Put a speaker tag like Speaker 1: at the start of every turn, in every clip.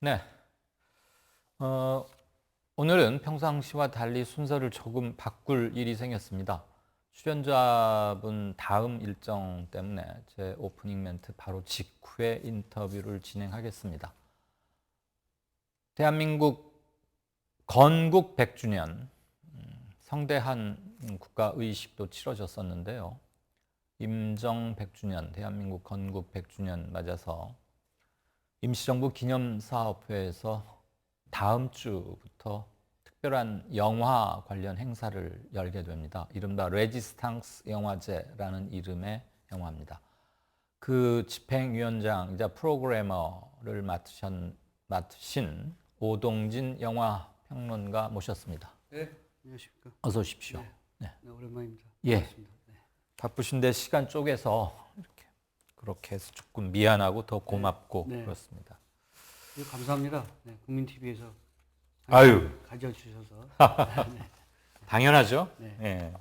Speaker 1: 네. 오늘은 평상시와 달리 순서를 조금 바꿀 일이 생겼습니다. 출연자분 다음 일정 때문에 제 오프닝 멘트 바로 직후에 인터뷰를 진행하겠습니다. 대한민국 건국 100주년 성대한 국가의식도 치러졌었는데요. 임정 100주년, 대한민국 건국 100주년 맞아서 임시정부 기념사업회에서 다음 주부터 특별한 영화 관련 행사를 열게 됩니다. 이른바 레지스탕스 영화제라는 이름의 영화입니다. 그 집행위원장이자 프로그래머를 맡으신 오동진 영화평론가 모셨습니다.
Speaker 2: 네, 안녕하십니까.
Speaker 1: 어서 오십시오.
Speaker 2: 네, 오랜만입니다.
Speaker 1: 예.
Speaker 2: 반갑습니다. 네.
Speaker 1: 바쁘신데 시간 쪼개서 이렇게 그렇게 해서 조금 미안하고 더 고맙고
Speaker 2: 네.
Speaker 1: 그렇습니다.
Speaker 2: 감사합니다. 네, 국민TV에서
Speaker 1: 아유.
Speaker 2: 가져주셔서.
Speaker 1: 당연하죠.
Speaker 2: 네.
Speaker 1: 예.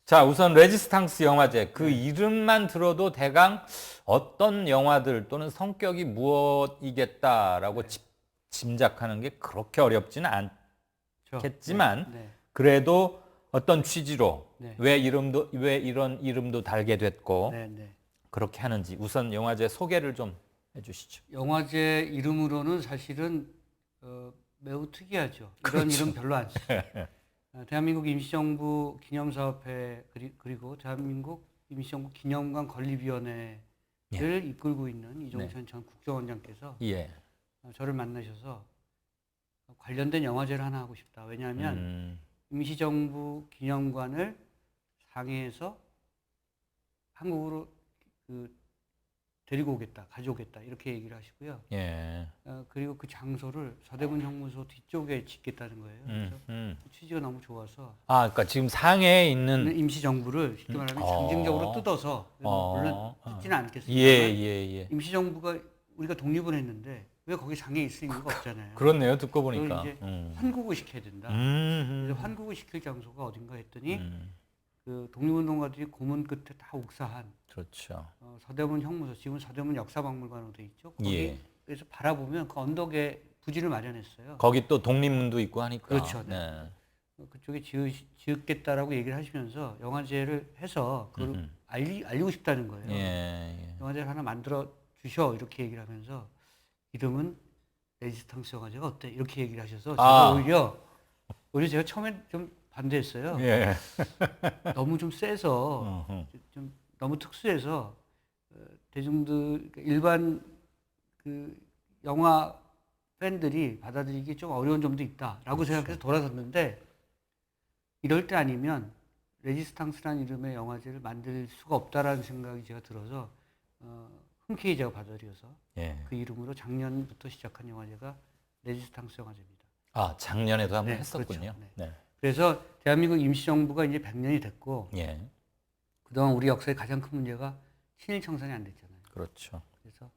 Speaker 1: 자, 우선 레지스탕스 영화제 그 이름만 들어도 대강 어떤 영화들 또는 성격이 무엇이겠다라고 짐작하는 게 그렇게 어렵지는 않겠지만
Speaker 2: 네.
Speaker 1: 그래도 어떤 취지로
Speaker 2: 네.
Speaker 1: 왜 이런 이름도 달게 됐고
Speaker 2: 네. 네.
Speaker 1: 그렇게 하는지 우선 영화제 소개를 좀 해주시죠.
Speaker 2: 영화제 이름으로는 사실은 매우 특이하죠. 이런
Speaker 1: 그렇죠.
Speaker 2: 이름 별로 안 쓰죠. 대한민국 임시정부 기념사업회 그리고 대한민국 임시정부 기념관 건립위원회를 이끌고 있는 이종찬 전 국정원장께서
Speaker 1: 예.
Speaker 2: 저를 만나셔서 관련된 영화제를 하나 하고 싶다. 왜냐하면 임시정부 기념관을 상해에서 한국으로 데리고 오겠다, 가져오겠다 이렇게 얘기를 하시고요.
Speaker 1: 예.
Speaker 2: 그리고 그 장소를 서대문 형무소 뒤쪽에 짓겠다는 거예요. 그래서 그 취지가 너무 좋아서.
Speaker 1: 그러니까 지금 상해에 있는
Speaker 2: 임시정부를 쉽게 말하면 상징적으로 뜯어서 물론 뜯지는 않겠습니다.
Speaker 1: 예.
Speaker 2: 임시정부가 우리가 독립을 했는데 왜 거기 상해에 있을 이유가 없잖아요.
Speaker 1: 그렇네요. 듣고 보니까.
Speaker 2: 이제 환국을 시켜야 된다. 그래서 환국을 시킬 장소가 어딘가 했더니 그 독립운동가들이 고문 끝에 다 옥사한
Speaker 1: 그렇죠.
Speaker 2: 서대문 형무소, 지금 서대문 역사박물관으로 돼 있죠. 거기에서 바라보면 그 언덕에 부지를 마련했어요.
Speaker 1: 거기 또 독립문도 있고 하니까.
Speaker 2: 그렇죠. 네. 그쪽에 지었겠다라고 얘기를 하시면서 영화제를 해서 그걸 알리고 싶다는 거예요.
Speaker 1: 예.
Speaker 2: 영화제를 하나 만들어 주셔 이렇게 얘기를 하면서 이름은 레지스탕스 영화제가 어때? 이렇게 얘기를 하셔서 제가 오히려 제가 처음엔 좀 반대했어요.
Speaker 1: 예.
Speaker 2: 너무 좀 세서 좀 너무 특수해서 대중들 일반 그 영화 팬들이 받아들이기 좀 어려운 점도 있다라고
Speaker 1: 그렇죠.
Speaker 2: 생각해서 돌아섰는데 이럴 때 아니면 레지스탕스라는 이름의 영화제를 만들 수가 없다라는 생각이 제가 들어서 흔쾌히 제가 받아들여서 그 이름으로 작년부터 시작한 영화제가 레지스탕스 영화제입니다.
Speaker 1: 작년에도 한번
Speaker 2: 네,
Speaker 1: 했었군요.
Speaker 2: 그렇죠.
Speaker 1: 네.
Speaker 2: 그래서 대한민국 임시정부가 이제 100년이 됐고
Speaker 1: 예.
Speaker 2: 그동안 우리 역사의 가장 큰 문제가 친일 청산이 안 됐잖아요.
Speaker 1: 그렇죠.
Speaker 2: 그래서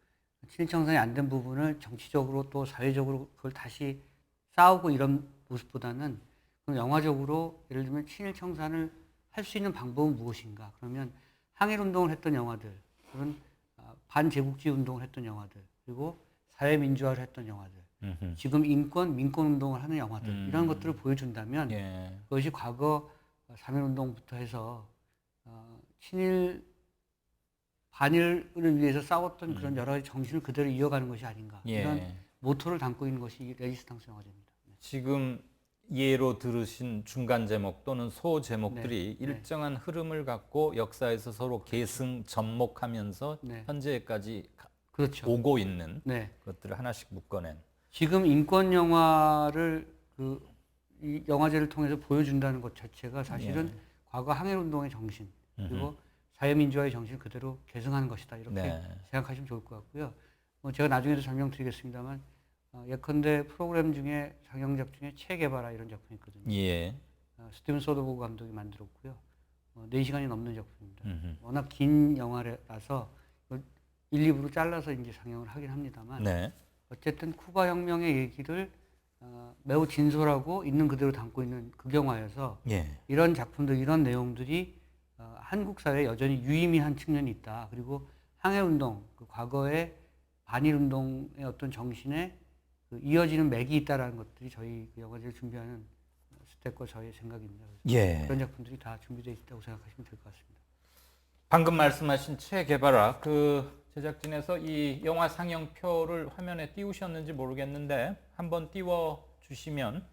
Speaker 2: 친일 청산이 안 된 부분을 정치적으로 또 사회적으로 그걸 다시 싸우고 이런 모습보다는 그럼 영화적으로 예를 들면 친일 청산을 할 수 있는 방법은 무엇인가? 그러면 항일 운동을 했던 영화들, 그런 반제국주의 운동을 했던 영화들, 그리고 사회민주화를 했던 영화들, 지금 민권 운동을 하는 영화들 이런 것들을 보여준다면 그것이 과거 3.1운동부터 해서 친일 반일을 위해서 싸웠던 그런 여러 가지 정신을 그대로 이어가는 것이 아닌가 이런 모토를 담고 있는 것이 레지스탕스 영화제입니다.
Speaker 1: 지금 예로 들으신 중간 제목 또는 소 제목들이 일정한 흐름을 갖고 역사에서 서로 계승 접목하면서 현재까지
Speaker 2: 그렇죠.
Speaker 1: 오고 있는 것들을 하나씩 묶어낸.
Speaker 2: 지금 인권 영화를 이 영화제를 통해서 보여준다는 것 자체가 사실은 과거 항일운동의 정신 그리고 사회민주화의 정신을 그대로 계승하는 것이다 이렇게 생각하시면 좋을 것 같고요. 제가 나중에도 설명드리겠습니다만 예컨대 프로그램 중에 상영작 중에 체게바라 이런 작품이 있거든요. 스티븐 소더버그 감독이 만들었고요. 4시간이 넘는 작품입니다. 워낙 긴 영화라서 1, 2부로 잘라서 이제 상영을 하긴 합니다만 어쨌든 쿠바 혁명의 얘기를 매우 진솔하고 있는 그대로 담고 있는 극영화여서 이런 작품들, 이런 내용들이 한국 사회에 여전히 유의미한 측면이 있다. 그리고 항해운동, 그 과거의 반일운동의 어떤 정신에 그 이어지는 맥이 있다라는 것들이 저희 그 영화제를 준비하는 스태프와 저의 생각입니다.
Speaker 1: 예.
Speaker 2: 그런 작품들이 다 준비되어 있다고 생각하시면 될 것 같습니다.
Speaker 1: 방금 말씀하신 체 게바라 그 제작진에서 이 영화 상영표를 화면에 띄우셨는지 모르겠는데 한번 띄워 주시면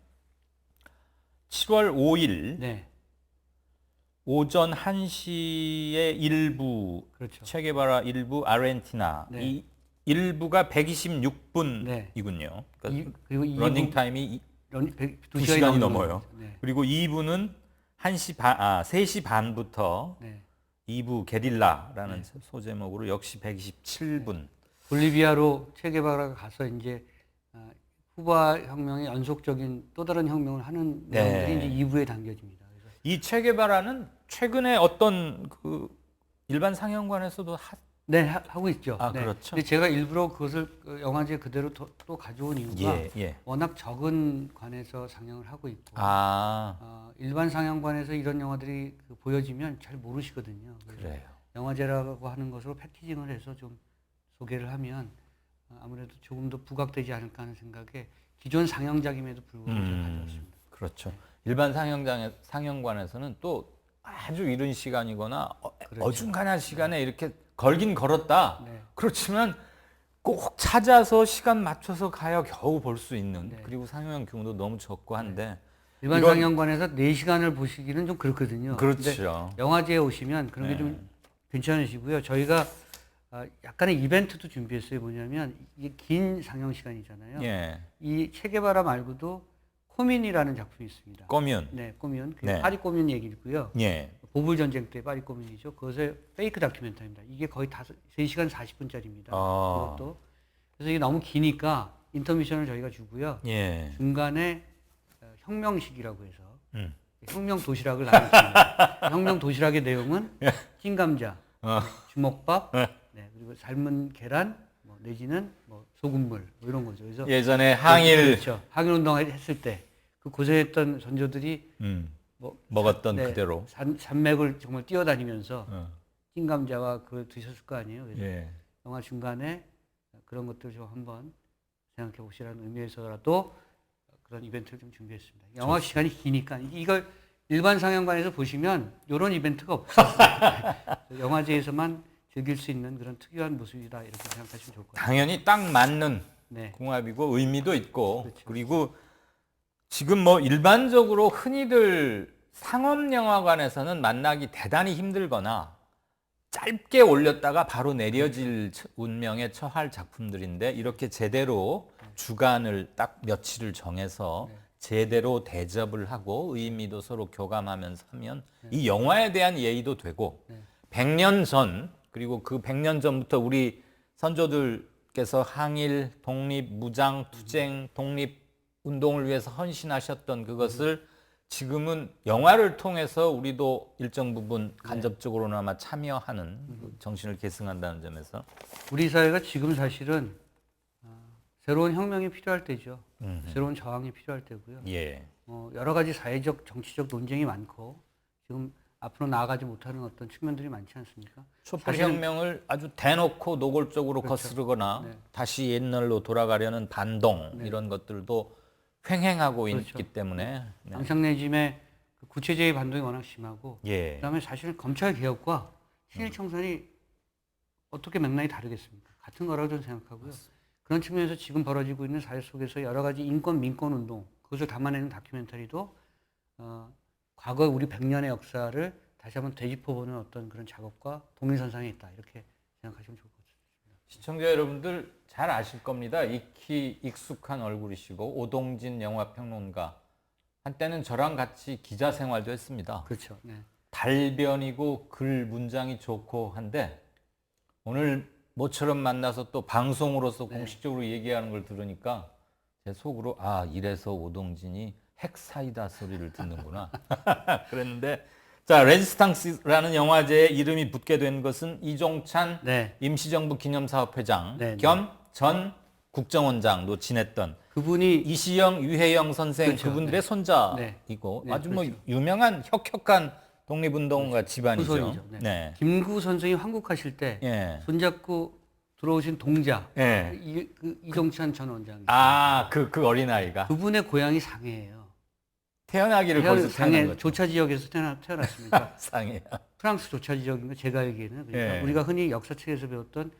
Speaker 1: 7월 5일
Speaker 2: 네,
Speaker 1: 오전 1시에 일부
Speaker 2: 그렇죠.
Speaker 1: 체게바라 일부 아르헨티나
Speaker 2: 네.
Speaker 1: 이 일부가 126분이군요. 그러니까
Speaker 2: 그리고
Speaker 1: 러닝 타임이
Speaker 2: 2시간이
Speaker 1: 2시간이 넘어요.
Speaker 2: 네.
Speaker 1: 그리고 2부는 3시 반부터
Speaker 2: 네.
Speaker 1: 2부 게릴라라는 소제목으로 역시 127분.
Speaker 2: 볼리비아로 체게바라가 가서 이제 쿠바 혁명의 연속적인 또 다른 혁명을 하는 내용들이 이제 2부에 담겨집니다. 그래서
Speaker 1: 이 체게바라는 최근에 어떤 그 일반 상영관에서도
Speaker 2: 네, 하고 있죠.
Speaker 1: 아,
Speaker 2: 네.
Speaker 1: 그렇죠.
Speaker 2: 근데 제가 일부러 그것을 영화제 그대로 또 가져온 이유가
Speaker 1: 예.
Speaker 2: 워낙 적은 관에서 상영을 하고 있고 일반 상영관에서 이런 영화들이 보여지면 잘 모르시거든요. 그래서
Speaker 1: 그래요.
Speaker 2: 영화제라고 하는 것으로 패키징을 해서 좀 소개를 하면 아무래도 조금 더 부각되지 않을까 하는 생각에 기존 상영작임에도 불구하고 제가 가져왔습니다.
Speaker 1: 그렇죠. 일반 상영관에서는 또 아주 이른 시간이거나
Speaker 2: 그렇죠.
Speaker 1: 어중간한 시간에 이렇게 걸긴 걸었다.
Speaker 2: 네.
Speaker 1: 그렇지만 꼭 찾아서 시간 맞춰서 가야 겨우 볼 수 있는
Speaker 2: 네.
Speaker 1: 그리고 상영 규모도 너무 적고 한데
Speaker 2: 일반
Speaker 1: 이런-
Speaker 2: 상영관에서 4시간을 보시기는 좀 그렇거든요.
Speaker 1: 그렇죠.
Speaker 2: 근데 영화제에 오시면 그런 게 좀 괜찮으시고요. 저희가 약간의 이벤트도 준비했어요. 뭐냐면 이게 긴 상영 시간이잖아요.
Speaker 1: 예.
Speaker 2: 이 체게바라 말고도 코민이라는 작품이 있습니다.
Speaker 1: 꼬면.
Speaker 2: 네, 꼬민. 그
Speaker 1: 네.
Speaker 2: 파리 꼬민 얘기고요.
Speaker 1: 예.
Speaker 2: 보불 전쟁 때 파리 꼬민이죠. 그것의 페이크 다큐멘터리입니다. 이게 거의 3시간 40분짜리입니다. 이것도. 그래서 이게 너무 기니까 인터미션을 저희가 주고요.
Speaker 1: 예.
Speaker 2: 중간에 혁명식이라고 해서 혁명 도시락을 나눴습니다. 혁명 도시락의 내용은 찐감자, 주먹밥, 네, 그리고 삶은 계란, 뭐 내지는 뭐 소금물 뭐 이런 거죠. 그래서
Speaker 1: 예전에 항일
Speaker 2: 그렇죠. 항일 운동을 했을 때 그 고생했던 선조들이
Speaker 1: 먹었던
Speaker 2: 네,
Speaker 1: 그대로.
Speaker 2: 산맥을 정말 뛰어다니면서 찐감자와 그걸 드셨을 거 아니에요. 그래서
Speaker 1: 예.
Speaker 2: 영화 중간에 그런 것들 좀 한번 생각해 보시라는 의미에서라도 그런 이벤트를 좀 준비했습니다. 영화 시간이 기니까 이걸 일반 상영관에서 보시면 이런 이벤트가 없어요. 영화제에서만 즐길 수 있는 그런 특유한 모습이다 이렇게 생각하시면 좋을 것 같아요.
Speaker 1: 당연히 딱 맞는
Speaker 2: 네.
Speaker 1: 궁합이고 의미도 있고
Speaker 2: 그렇죠.
Speaker 1: 그리고 지금 뭐 일반적으로 흔히들 상업영화관에서는 만나기 대단히 힘들거나 짧게 올렸다가 바로 내려질 운명에 처할 작품들인데 이렇게 제대로 주간을 딱 며칠을 정해서 제대로 대접을 하고 의미도 서로 교감하면서 하면 이 영화에 대한 예의도 되고 100년 전 그리고 그 100년 전부터 우리 선조들께서 항일, 독립, 무장, 투쟁, 독립 운동을 위해서 헌신하셨던 그것을 지금은 영화를 통해서 우리도 일정 부분 간접적으로나마 참여하는 그 정신을 계승한다는 점에서
Speaker 2: 우리 사회가 지금 사실은 새로운 혁명이 필요할 때죠. 새로운 저항이 필요할 때고요.
Speaker 1: 예.
Speaker 2: 여러 가지 사회적, 정치적 논쟁이 많고 지금 앞으로 나아가지 못하는 어떤 측면들이 많지 않습니까?
Speaker 1: 촛불혁명을 아주 대놓고 노골적으로
Speaker 2: 그렇죠.
Speaker 1: 거스르거나
Speaker 2: 네.
Speaker 1: 다시 옛날로 돌아가려는 반동 이런 것들도 횡행하고
Speaker 2: 그렇죠.
Speaker 1: 있기 때문에
Speaker 2: 당상내짐의 그 구체제의 반동이 워낙 심하고
Speaker 1: 예.
Speaker 2: 그다음에 사실은 검찰 개혁과 친일 청산이 어떻게 맥락이 다르겠습니까? 같은 거라고 저는 생각하고요. 그런 측면에서 지금 벌어지고 있는 사회 속에서 여러 가지 인권 민권 운동 그것을 담아내는 다큐멘터리도 과거 우리 100년의 역사를 다시 한번 되짚어보는 어떤 그런 작업과 동일선상에 있다 이렇게 생각하시면 좋을 것 같습니다.
Speaker 1: 시청자 여러분들 잘 아실 겁니다. 익히 익숙한 얼굴이시고 오동진 영화평론가 한때는 저랑 같이 기자 생활도 했습니다.
Speaker 2: 그렇죠. 네.
Speaker 1: 달변이고 글 문장이 좋고 한데 오늘 모처럼 만나서 또 방송으로서 공식적으로 얘기하는 걸 들으니까 제 속으로 이래서 오동진이 핵사이다 소리를 듣는구나 그랬는데 자 레지스탕스라는 영화제에 이름이 붙게 된 것은 이종찬
Speaker 2: 네.
Speaker 1: 임시정부 기념사업회장
Speaker 2: 네,
Speaker 1: 겸 전 국정원장도 지냈던
Speaker 2: 그분이
Speaker 1: 이시영, 유해영 선생
Speaker 2: 그렇죠.
Speaker 1: 그분들의
Speaker 2: 네.
Speaker 1: 손자이고
Speaker 2: 네,
Speaker 1: 아주
Speaker 2: 그렇죠.
Speaker 1: 뭐 유명한 혁혁한 독립운동가 집안이죠.
Speaker 2: 후손이죠. 네.
Speaker 1: 네.
Speaker 2: 김구 선생이 환국하실 때
Speaker 1: 예.
Speaker 2: 손잡고 들어오신 동자
Speaker 1: 예.
Speaker 2: 이종찬 전 원장.
Speaker 1: 그 어린아이가
Speaker 2: 그분의 고향이 상해예요.
Speaker 1: 태어나기를 거기서 태어난
Speaker 2: 상해
Speaker 1: 거죠.
Speaker 2: 조차 지역에서 태어났습니다.
Speaker 1: 상해요.
Speaker 2: 프랑스 조차 지역인 거 제가 알기에는 그러니까
Speaker 1: 예.
Speaker 2: 우리가 흔히 역사책에서 배웠던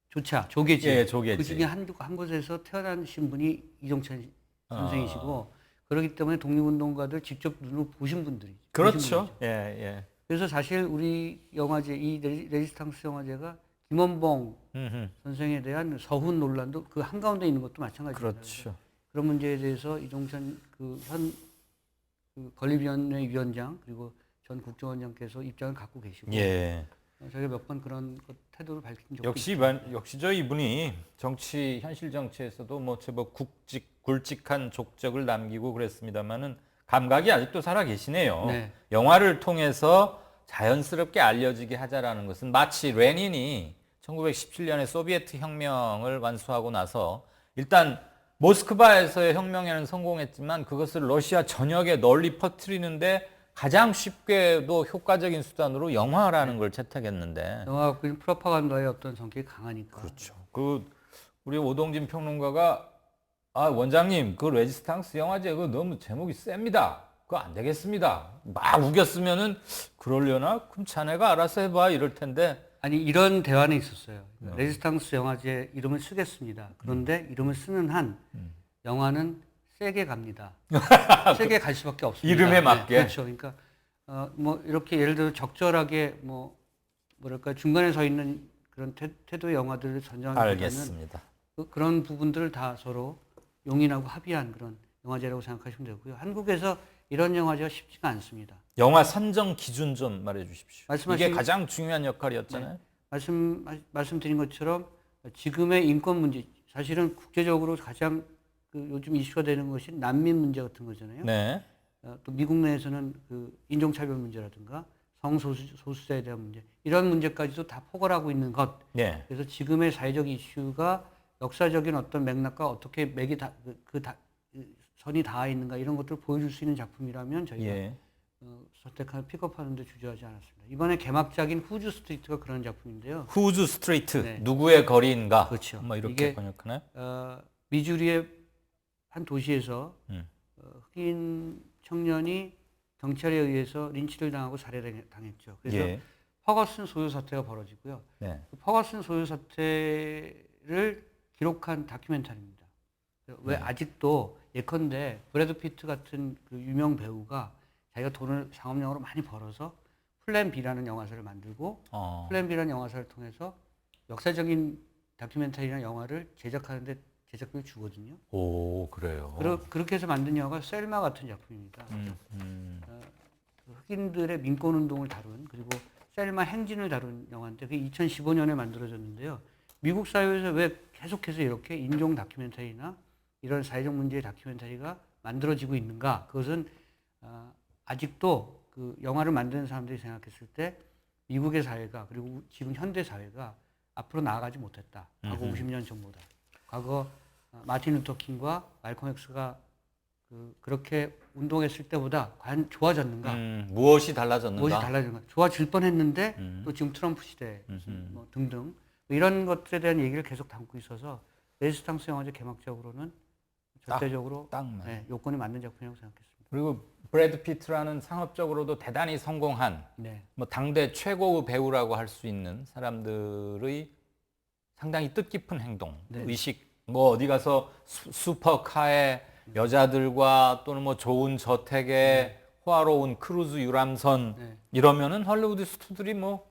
Speaker 2: 조차 조계지
Speaker 1: 예, 조계지.
Speaker 2: 그 중에 한 곳에서 태어나신 분이 이종찬 선생이시고 그렇기 때문에 독립운동가들 직접 눈으로 보신 분들이죠.
Speaker 1: 그렇죠. 예.
Speaker 2: 그래서 사실 우리 영화제 이 레지스탕스 영화제가 김원봉 선생에 대한 서훈 논란도 그 한가운데 있는 것도 마찬가지입니다.
Speaker 1: 그렇죠.
Speaker 2: 그런 문제에 대해서 이종찬 현 건립위원회 위원장 그리고 전 국정원장께서 입장을 갖고 계시고
Speaker 1: 예.
Speaker 2: 저희가 몇 번 그런 태도를 밝힌 적도
Speaker 1: 역시 저 이분이 현실 정치에서도 뭐 제법 굵직한 족적을 남기고 그랬습니다만은 감각이 아직도 살아 계시네요.
Speaker 2: 네.
Speaker 1: 영화를 통해서 자연스럽게 알려지게 하자라는 것은 마치 레닌이 1917년에 소비에트 혁명을 완수하고 나서 일단 모스크바에서의 혁명에는 성공했지만 그것을 러시아 전역에 널리 퍼뜨리는데 가장 쉽게도 효과적인 수단으로 영화라는 걸 채택했는데
Speaker 2: 영화가 프로파간다의 어떤 성격이 강하니까
Speaker 1: 그렇죠. 우리 오동진 평론가가 원장님 그 레지스탕스 영화제 그거 너무 제목이 셉니다. 그거 안 되겠습니다. 막 우겼으면은 그러려나? 그럼 자네가 알아서 해봐 이럴 텐데
Speaker 2: 아니 이런 대화는 있었어요. 레지스탕스 영화제 이름을 쓰겠습니다. 그런데 이름을 쓰는 한 영화는 세게 갑니다. 세게 갈 수밖에 없습니다.
Speaker 1: 이름에 맞게.
Speaker 2: 네, 그렇죠. 그러니까 뭐 이렇게 예를 들어 적절하게 뭐랄까 중간에 서 있는 그런 태도의 영화들을 선정하는
Speaker 1: 알겠습니다.
Speaker 2: 그런 부분들을 다 서로 용인하고 합의한 그런 영화제라고 생각하시면 되고요. 한국에서 이런 영화제가 쉽지가 않습니다.
Speaker 1: 영화 선정 기준 좀 말해 주십시오.
Speaker 2: 말씀하신-
Speaker 1: 이게 가장 중요한 역할이었잖아요.
Speaker 2: 말씀드린 것처럼 지금의 인권 문제, 사실은 국제적으로 가장 요즘 이슈가 되는 것이 난민 문제 같은 거잖아요.
Speaker 1: 네.
Speaker 2: 또 미국 내에서는 인종차별 문제라든가 성소수자에 대한 문제, 이런 문제까지도 다 포괄하고 있는 것.
Speaker 1: 네.
Speaker 2: 그래서 지금의 사회적 이슈가 역사적인 어떤 맥락과 어떻게 선이 닿아 있는가 이런 것들을 보여줄 수 있는 작품이라면 저희가
Speaker 1: 예.
Speaker 2: 선택하는 픽업하는 데 주저하지 않았습니다. 이번에 개막작인 후즈 스트리트가 그런 작품인데요.
Speaker 1: 후즈 스트리트
Speaker 2: 네.
Speaker 1: 누구의 거리인가?
Speaker 2: 그렇죠.
Speaker 1: 뭐 이렇게
Speaker 2: 이게,
Speaker 1: 번역하나요?
Speaker 2: 미주리의 한 도시에서
Speaker 1: 음.
Speaker 2: 흑인 청년이 경찰에 의해서 린치를 당하고 살해당했죠. 그래서
Speaker 1: 예.
Speaker 2: 퍼거슨 소요 사태가 벌어지고요.
Speaker 1: 네.
Speaker 2: 그 퍼거슨 소요 사태를 기록한 다큐멘터리입니다. 왜 아직도 예컨대 브래드 피트 같은 그 유명 배우가 자기가 돈을 상업용으로 많이 벌어서 플랜 B라는 영화사를 만들고 플랜 B라는 영화사를 통해서 역사적인 다큐멘터리나 영화를 제작하는데 제작비를 주거든요.
Speaker 1: 오, 그래요.
Speaker 2: 그렇게 해서 만든 영화가 셀마 같은 작품입니다. 흑인들의 민권운동을 다룬 그리고 셀마 행진을 다룬 영화인데 그게 2015년에 만들어졌는데요. 미국 사회에서 왜 계속해서 이렇게 인종 다큐멘터리나 이런 사회적 문제의 다큐멘터리가 만들어지고 있는가? 그것은 아직도 그 영화를 만드는 사람들이 생각했을 때 미국의 사회가 그리고 지금 현대 사회가 앞으로 나아가지 못했다. 과거 50년 전보다. 과거 마틴 루터 킹과 말콤 엑스가 그렇게 운동했을 때보다 과연 좋아졌는가?
Speaker 1: 무엇이 달라졌는가?
Speaker 2: 무엇이 달라졌는가? 좋아질 뻔했는데 또 지금 트럼프 시대 뭐 등등 이런 것들에 대한 얘기를 계속 담고 있어서 레지스탕스 영화제 개막적으로는 절대적으로 네, 요건이 맞는 작품이라고 생각했습니다.
Speaker 1: 그리고 브래드 피트라는 상업적으로도 대단히 성공한
Speaker 2: 네.
Speaker 1: 뭐 당대 최고의 배우라고 할 수 있는 사람들의 상당히 뜻깊은 행동,
Speaker 2: 네.
Speaker 1: 의식, 뭐 어디 가서 슈퍼카에 여자들과 또는 뭐 좋은 저택에 호화로운 크루즈 유람선 이러면은 헐리우드 스타들이 뭐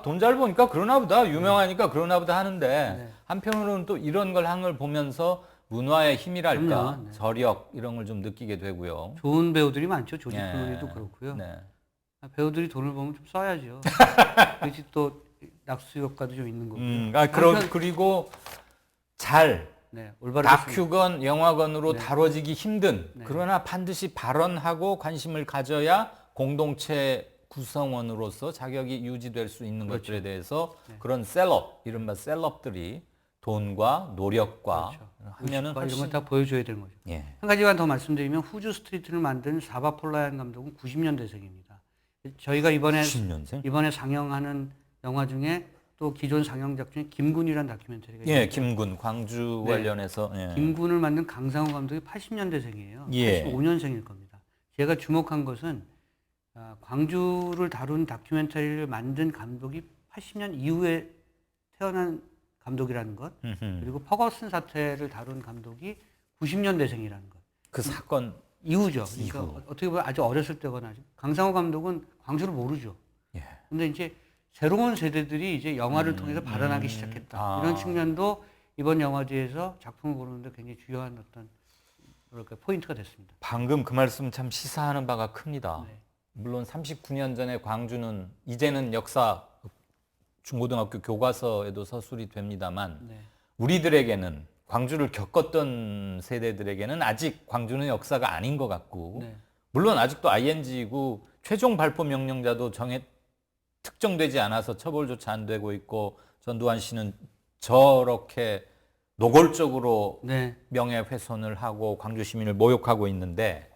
Speaker 1: 돈 잘 버니까 그러나 보다 유명하니까 그러나 보다 하는데 한편으로는 또 이런 걸 한 걸 보면서 문화의 힘이랄까
Speaker 2: 그럼요. 네.
Speaker 1: 저력 이런 걸 좀 느끼게 되고요.
Speaker 2: 좋은 배우들이 많죠. 조지 클루니도 그렇고요.
Speaker 1: 네.
Speaker 2: 배우들이 돈을 벌면 좀 써야죠. 그렇지 또 낙수 효과도 좀 있는 거고요.
Speaker 1: 그리고
Speaker 2: 올바르게
Speaker 1: 다큐건 영화건으로
Speaker 2: 네.
Speaker 1: 다뤄지기 힘든
Speaker 2: 네.
Speaker 1: 그러나 반드시 발언하고 관심을 가져야 공동체 구성원으로서 자격이 유지될 수 있는
Speaker 2: 그렇죠.
Speaker 1: 것들에 대해서
Speaker 2: 네.
Speaker 1: 그런 셀럽, 이른바 셀럽들이 돈과 노력과
Speaker 2: 그렇죠.
Speaker 1: 하면은
Speaker 2: 이런
Speaker 1: 훨씬
Speaker 2: 걸 다 보여줘야 되는 거죠.
Speaker 1: 예.
Speaker 2: 한 가지만 더 말씀드리면 후즈 스트리트를 만든 사바 폴라얀 감독은 90년대생입니다. 저희가 이번에
Speaker 1: 90년생?
Speaker 2: 이번에 상영하는 영화 중에 또 기존 상영작 중에 김군이라는 다큐멘터리가 있는데
Speaker 1: 예, 김군 광주
Speaker 2: 네.
Speaker 1: 관련해서 예.
Speaker 2: 김군을 만든 강상우 감독이 80년대생이에요.
Speaker 1: 예.
Speaker 2: 85년생일 겁니다. 제가 주목한 것은 광주를 다룬 다큐멘터리를 만든 감독이 80년 이후에 태어난 감독이라는 것, 그리고 퍼거슨 사태를 다룬 감독이 90년대생이라는 것.
Speaker 1: 그 사건
Speaker 2: 이후죠. 그러니까 어떻게 보면 아주 어렸을 때거나 강상우 감독은 광주를 모르죠.
Speaker 1: 예.
Speaker 2: 근데 이제 새로운 세대들이 이제 영화를 통해서 발현하기 시작했다. 이런 측면도 이번 영화제에서 작품을 고르는데 굉장히 중요한 어떤 뭐랄까 포인트가 됐습니다.
Speaker 1: 방금 그 말씀 참 시사하는 바가 큽니다.
Speaker 2: 네.
Speaker 1: 물론 39년 전에 광주는 이제는 역사 중고등학교 교과서에도 서술이 됩니다만
Speaker 2: 네.
Speaker 1: 우리들에게는 광주를 겪었던 세대들에게는 아직 광주는 역사가 아닌 것 같고
Speaker 2: 네.
Speaker 1: 물론 아직도 ING이고 최종 발포 명령자도 특정되지 않아서 처벌조차 안 되고 있고 전두환 씨는 저렇게 노골적으로
Speaker 2: 네.
Speaker 1: 명예훼손을 하고 광주 시민을 모욕하고 있는데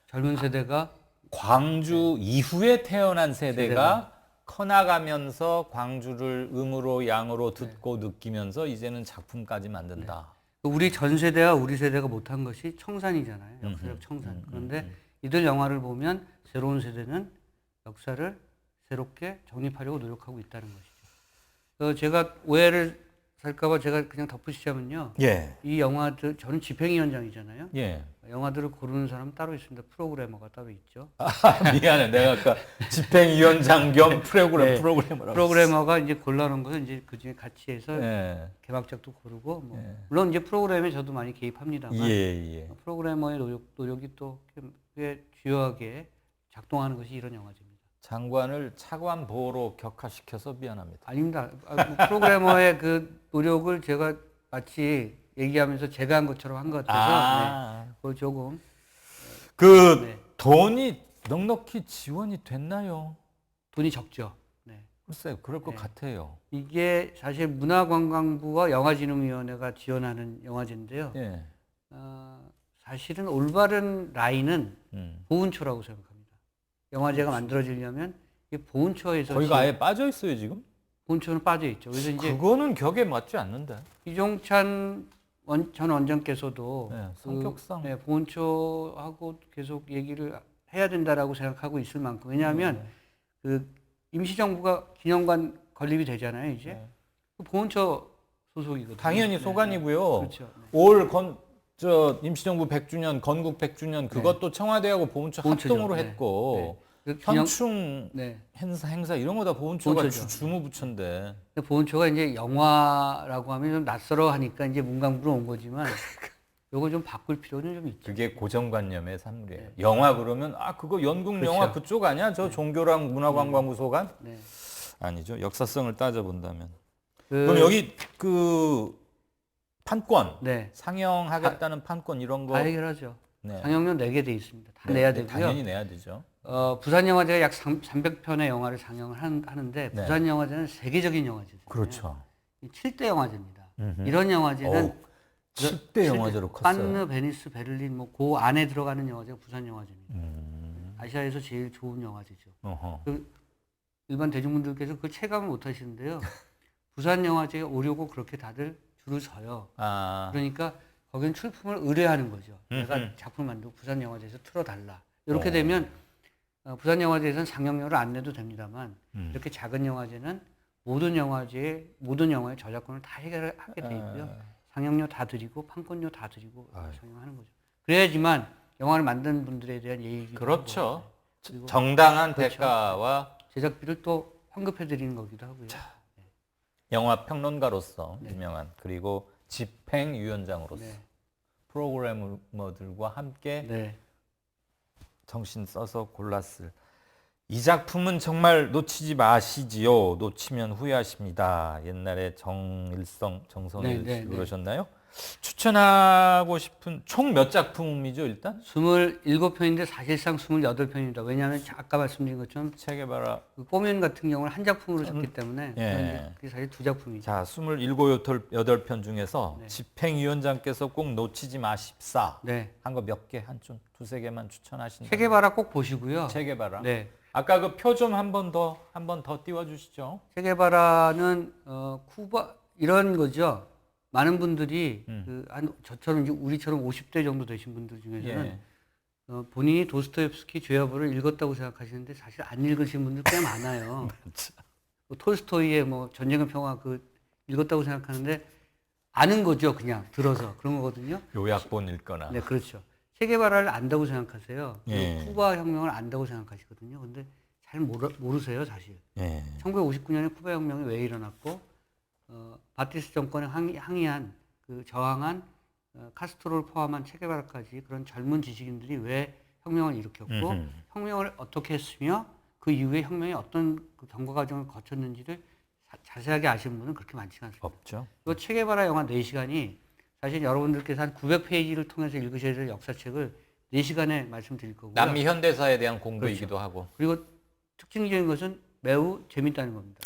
Speaker 2: 젊은 세대가
Speaker 1: 광주 이후에 태어난 세대가 커나가면서 광주를 음으로 양으로 듣고 느끼면서 이제는 작품까지 만든다.
Speaker 2: 우리 전 세대와 우리 세대가 못한 것이 청산이잖아요. 역사적 청산. 그런데 이들 영화를 보면 새로운 세대는 역사를 새롭게 정립하려고 노력하고 있다는 것이죠. 제가 오해를 살까봐 제가 그냥 덧붙이자면요.
Speaker 1: 예.
Speaker 2: 이 영화들, 저는 집행위원장이잖아요.
Speaker 1: 예.
Speaker 2: 영화들을 고르는 사람 따로 있습니다. 프로그래머가 따로 있죠.
Speaker 1: 미안해. 내가 아까 집행위원장 겸 프로그래머라고.
Speaker 2: 프로그래머가 이제 골라놓은 것은 이제 그 중에 같이 해서
Speaker 1: 예.
Speaker 2: 개막작도 고르고, 물론 이제 프로그램에 저도 많이 개입합니다만,
Speaker 1: 예.
Speaker 2: 프로그래머의 노력이 또 꽤 주요하게 작동하는 것이 이런 영화제입니다.
Speaker 1: 장관을 차관 보호로 격하시켜서 미안합니다.
Speaker 2: 아닙니다. 프로그래머의 그 노력을 제가 마치 얘기하면서 제가 한 것처럼 한 것 같아서 그걸 조금
Speaker 1: 돈이 넉넉히 지원이 됐나요?
Speaker 2: 돈이 적죠. 네.
Speaker 1: 글쎄 그럴 것 같아요.
Speaker 2: 이게 사실 문화관광부와 영화진흥위원회가 지원하는 영화제인데요.
Speaker 1: 예.
Speaker 2: 사실은 올바른 라인은 보훈처라고 생각합니다. 영화제가 만들어지려면 이게 보훈처에서
Speaker 1: 거기가 아예 빠져 있어요 지금?
Speaker 2: 보훈처는 빠져 있죠. 그래서 이제
Speaker 1: 그거는 격에 맞지 않는데.
Speaker 2: 이종찬 전 원장께서도
Speaker 1: 성격상
Speaker 2: 보훈처하고 계속 얘기를 해야 된다라고 생각하고 있을 만큼 왜냐하면 그 임시정부가 기념관 건립이 되잖아요 이제 보훈처 소속이거든요.
Speaker 1: 당연히 소관이고요.
Speaker 2: 그렇죠.
Speaker 1: 올 임시정부 100주년 건국 100주년 그것도 청와대하고 보훈처 합동으로 했고 현충 행사 이런 거 다 보훈처가 주무부처인데.
Speaker 2: 보훈처가 이제 영화라고 하면 좀 낯설어 하니까 이제 문광부로 온 거지만 요거 좀 바꿀 필요는 좀 있죠.
Speaker 1: 그게 고정관념의 산물이에요. 영화 그러면 그거 연극 영화 그쪽 아니야? 저 종교랑 문화관광부 소관? 아니죠. 역사성을 따져본다면. 그럼 여기 그 판권, 상영하겠다는 판권 이런 거
Speaker 2: 다 해결하죠. 상영료 내게 돼 있습니다. 다 내야 되고요.
Speaker 1: 당연히 내야 되죠.
Speaker 2: 부산영화제가 약 300편의 영화를 상영을 하는데 부산영화제는 세계적인 영화제잖아요.
Speaker 1: 그렇죠.
Speaker 2: 7대 영화제입니다. 이런 영화제는
Speaker 1: 7대 영화제로 컸어요.
Speaker 2: 칸느, 베니스, 베를린 그 안에 들어가는 영화제가 부산영화제입니다. 아시아에서 제일 좋은 영화제죠. 일반 대중분들께서 그걸 체감을 못 하시는데요. 부산영화제에 오려고 그렇게 다들 줄을 서요. 그러니까 거기는 출품을 의뢰하는 거죠. 내가 작품을 만들고 부산영화제에서 틀어달라. 이렇게 되면 부산영화제에서는 상영료를 안 내도 됩니다만 이렇게 작은 영화제는 모든 영화의 저작권을 다 해결하게 돼 있고요. 상영료 다 드리고 판권료 다 드리고 상영하는 거죠. 그래야지만 영화를 만든 분들에 대한 예의가
Speaker 1: 그렇죠. 정당한 대가와
Speaker 2: 제작비를 또 환급해 드리는 거기도 하고요.
Speaker 1: 영화 평론가로서 유명한 그리고 집행위원장으로서 프로그래머들과 함께 정신 써서 골랐을 이 작품은 정말 놓치지 마시지요. 놓치면 후회하십니다. 옛날에 정성일 씨 그러셨나요? 추천하고 싶은 총 몇 작품이죠 일단?
Speaker 2: 27편인데 사실상 28편입니다. 왜냐하면 아까 말씀드린 것처럼
Speaker 1: 체게바라
Speaker 2: 꼬면 같은 경우는 한 작품으로 잡기 때문에 그게 사실 두 작품이죠.
Speaker 1: 자, 28편 중에서 집행위원장께서 꼭 놓치지 마십사 한 거 몇 개, 두세 개만 추천하신다.
Speaker 2: 체게바라 꼭 보시고요.
Speaker 1: 체게바라. 아까 그 표 좀 한 번 더 띄워주시죠.
Speaker 2: 체게바라는 쿠바 이런 거죠. 많은 분들이 저처럼 이제 우리처럼 50대 정도 되신 분들 중에서는
Speaker 1: 예.
Speaker 2: 본인이 도스토옙스키 죄와벌을 읽었다고 생각하시는데 사실 안 읽으신 분들 꽤 많아요. 뭐 톨스토이의 뭐 전쟁의 평화 읽었다고 생각하는데 아는 거죠, 그냥 들어서 그런 거거든요.
Speaker 1: 요약본 읽거나.
Speaker 2: 네, 그렇죠. 체게바라를 안다고 생각하세요.
Speaker 1: 예.
Speaker 2: 쿠바 혁명을 안다고 생각하시거든요. 근데 잘 모르세요, 사실.
Speaker 1: 예.
Speaker 2: 1959년에 쿠바 혁명이 왜 일어났고 바티스 정권에 항의한 저항한 카스트로를 포함한 체게바라까지 그런 젊은 지식인들이 왜 혁명을 일으켰고 혁명을 어떻게 했으며 그 이후에 혁명이 어떤 그 경과 과정을 거쳤는지를 자세하게 아시는 분은 그렇게 많지는 않습니다.
Speaker 1: 없죠.
Speaker 2: 이 체게바라 영화 4시간이 사실 여러분들께서 한 900페이지를 통해서 읽으셔야 될 역사책을 4시간에 말씀드릴 거고요.
Speaker 1: 남미 현대사에 대한 공부이기도
Speaker 2: 그렇죠.
Speaker 1: 하고.
Speaker 2: 그리고 특징적인 것은 매우 재밌다는 겁니다.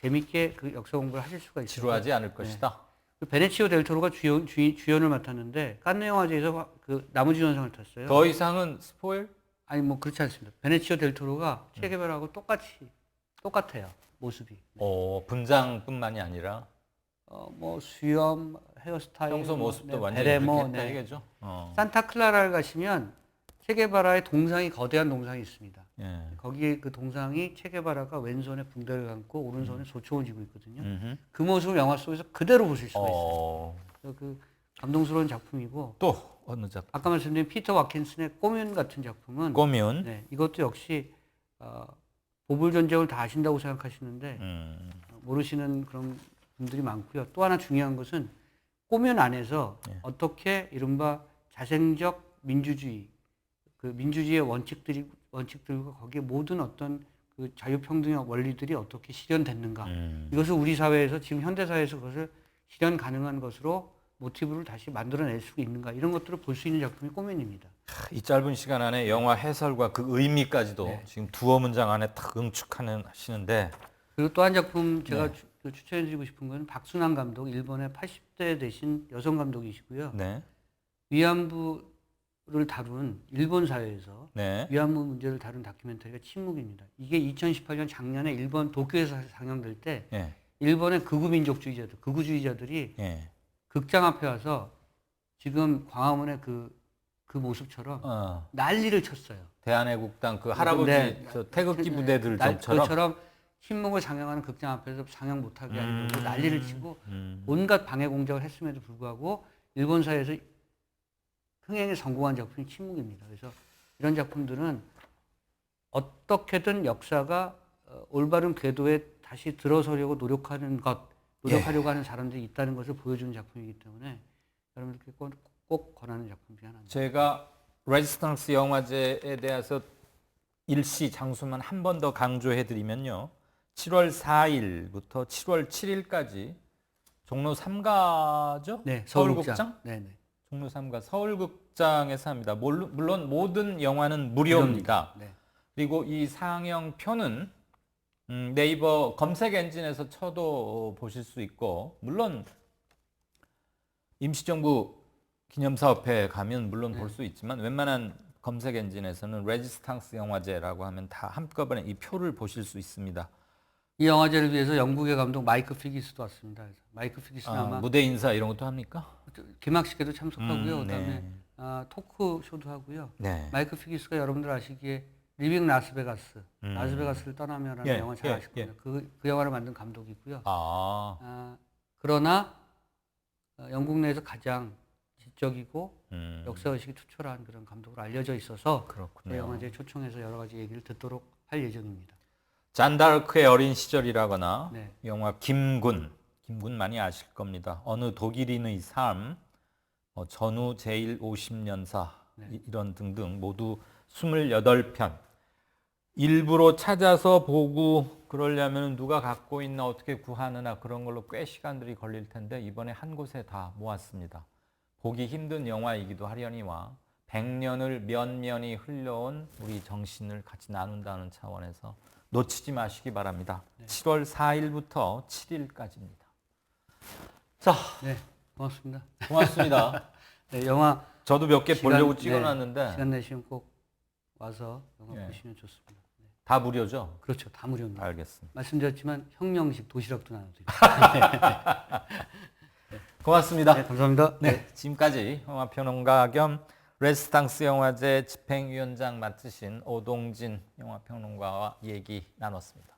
Speaker 2: 재밌게 그 역사 공부를 하실 수가 있어요.
Speaker 1: 지루하지 않을 것이다.
Speaker 2: 그 베네치오 델 토로가 주연을 맡았는데 칸네 영화제에서 그 나무주연상을 탔어요.
Speaker 1: 더 이상은 스포일?
Speaker 2: 아니 뭐 그렇지 않습니다. 베네치오 델 토로가 체게바라하고 똑같아요. 모습이.
Speaker 1: 분장뿐만이 아니라
Speaker 2: 뭐 수염, 헤어스타일,
Speaker 1: 평소 모습도 완전히
Speaker 2: 베레모,
Speaker 1: 그렇게 했다 이거죠.
Speaker 2: 산타클라라를 가시면 체게바라의 동상이 거대한 동상이 있습니다.
Speaker 1: 예.
Speaker 2: 거기에 그 동상이 체게바라가 왼손에 붕대를 감고 오른손에 소총을 쥐고 있거든요.
Speaker 1: 음흠.
Speaker 2: 그 모습을 영화 속에서 그대로 보실 수가 있어요.
Speaker 1: 어,
Speaker 2: 그래서 그 감동스러운 작품이고
Speaker 1: 또 어느 작품?
Speaker 2: 아까 말씀드린 피터 와킨슨의 꼬뮌 같은 작품은
Speaker 1: 꼬뮌.
Speaker 2: 네, 이것도 역시 보불 전쟁을 다 아신다고 생각하시는데 모르시는 그런 분들이 많고요. 또 하나 중요한 것은 꼬뮌 안에서 어떻게 이른바 자생적 민주주의, 그 민주주의의 원칙들과 거기에 모든 어떤 그 자유평등의 원리들이 어떻게 실현됐는가. 이것을 우리 사회에서 지금 현대 사회에서 그것을 실현 가능한 것으로 모티브를 다시 만들어낼 수 있는가. 이런 것들을 볼 수 있는 작품이 꼬뮌입니다.
Speaker 1: 이 짧은 시간 안에 영화 해설과 그 의미까지도
Speaker 2: 네.
Speaker 1: 지금 두어 문장 안에 딱 하시는데.
Speaker 2: 그리고 또 한 작품 제가 추천해드리고 싶은 건 박순환 감독, 일본의 80대 되신 여성 감독이시고요.
Speaker 1: 네.
Speaker 2: 위안부를 다룬 일본 사회에서
Speaker 1: 네.
Speaker 2: 위안부 문제를 다룬 다큐멘터리가 침묵입니다. 이게 2018년 작년에 일본 도쿄에서 상영될 때
Speaker 1: 예.
Speaker 2: 일본의 극우민족주의자들, 극우주의자들이
Speaker 1: 예.
Speaker 2: 극장 앞에 와서 지금 광화문의 그 모습처럼 난리를 쳤어요.
Speaker 1: 대한애국당 그 할아버지 저 태극기 부대들 좀처럼
Speaker 2: 그처럼 침묵을 상영하는 극장 앞에서 상영 못하게 하려고 난리를 치고 온갖 방해 공작을 했음에도 불구하고 일본 사회에서 흥행에 성공한 작품이 침묵입니다. 그래서 이런 작품들은 어떻게든 역사가 올바른 궤도에 다시 들어서려고 노력하려고 하는 사람들이 있다는 것을 보여주는 작품이기 때문에 여러분들께 꼭 권하는 작품 중 하나입니다.
Speaker 1: 제가 레지스탕스 영화제에 대해서 일시 장소만 한 번 더 강조해드리면요. 7월 4일부터 7월 7일까지 종로 3가죠?
Speaker 2: 네,
Speaker 1: 서울극장?
Speaker 2: 네네.
Speaker 1: 종로 3가 서울극장에서 합니다. 물론 모든 영화는 무료입니다.
Speaker 2: 네.
Speaker 1: 그리고 이 상영표는 네이버 검색 엔진에서 쳐도 보실 수 있고, 물론 임시정부 기념사업회에 가면 물론 볼 수 있지만 웬만한 검색 엔진에서는 레지스탕스 영화제라고 하면 다 한꺼번에 이 표를 보실 수 있습니다.
Speaker 2: 이 영화제를 위해서 영국의 감독 마이크 피기스도 왔습니다. 그래서 마이크 피기스는 아마
Speaker 1: 무대 인사 이런 것도 합니까?
Speaker 2: 개막식에도 참석하고요. 그다음에
Speaker 1: 네.
Speaker 2: 토크쇼도 하고요.
Speaker 1: 네.
Speaker 2: 마이크 피기스가 여러분들 아시기에 리빙 라스베가스, 라스베가스를 떠나면라는 영화 잘 아실 겁니다. 그 영화를 만든 감독이고요. 그러나 영국 내에서 가장 지적이고 역사의식이 투철한 그런 감독으로 알려져 있어서
Speaker 1: 그렇군요.
Speaker 2: 이 영화제에 초청해서 여러 가지 얘기를 듣도록 할 예정입니다.
Speaker 1: 잔다르크의 어린 시절이라거나
Speaker 2: 네.
Speaker 1: 영화 김군 많이 아실 겁니다. 어느 독일인의 삶, 전후 제150년사 이런 등등 모두 28편. 일부러 찾아서 보고 그러려면 누가 갖고 있나 어떻게 구하느나 그런 걸로 꽤 시간들이 걸릴 텐데 이번에 한 곳에 다 모았습니다. 보기 힘든 영화이기도 하려니와 100년을 면면이 흘러온 우리 정신을 같이 나눈다는 차원에서 놓치지 마시기 바랍니다. 네. 7월 4일부터 7일까지입니다. 자,
Speaker 2: 네, 고맙습니다.
Speaker 1: 고맙습니다.
Speaker 2: 네, 영화
Speaker 1: 저도 몇 개 보려고 찍어놨는데
Speaker 2: 시간 내시면 꼭 와서 영화 보시면 좋습니다. 네.
Speaker 1: 다 무료죠?
Speaker 2: 그렇죠. 다 무료입니다.
Speaker 1: 알겠습니다.
Speaker 2: 말씀드렸지만 혁명식 도시락도 나눠드립니다.
Speaker 1: 고맙습니다.
Speaker 2: 네, 감사합니다.
Speaker 1: 네, 지금까지 영화평론가 겸 레스탕스 영화제 집행위원장 맡으신 오동진 영화평론가와 얘기 나눴습니다.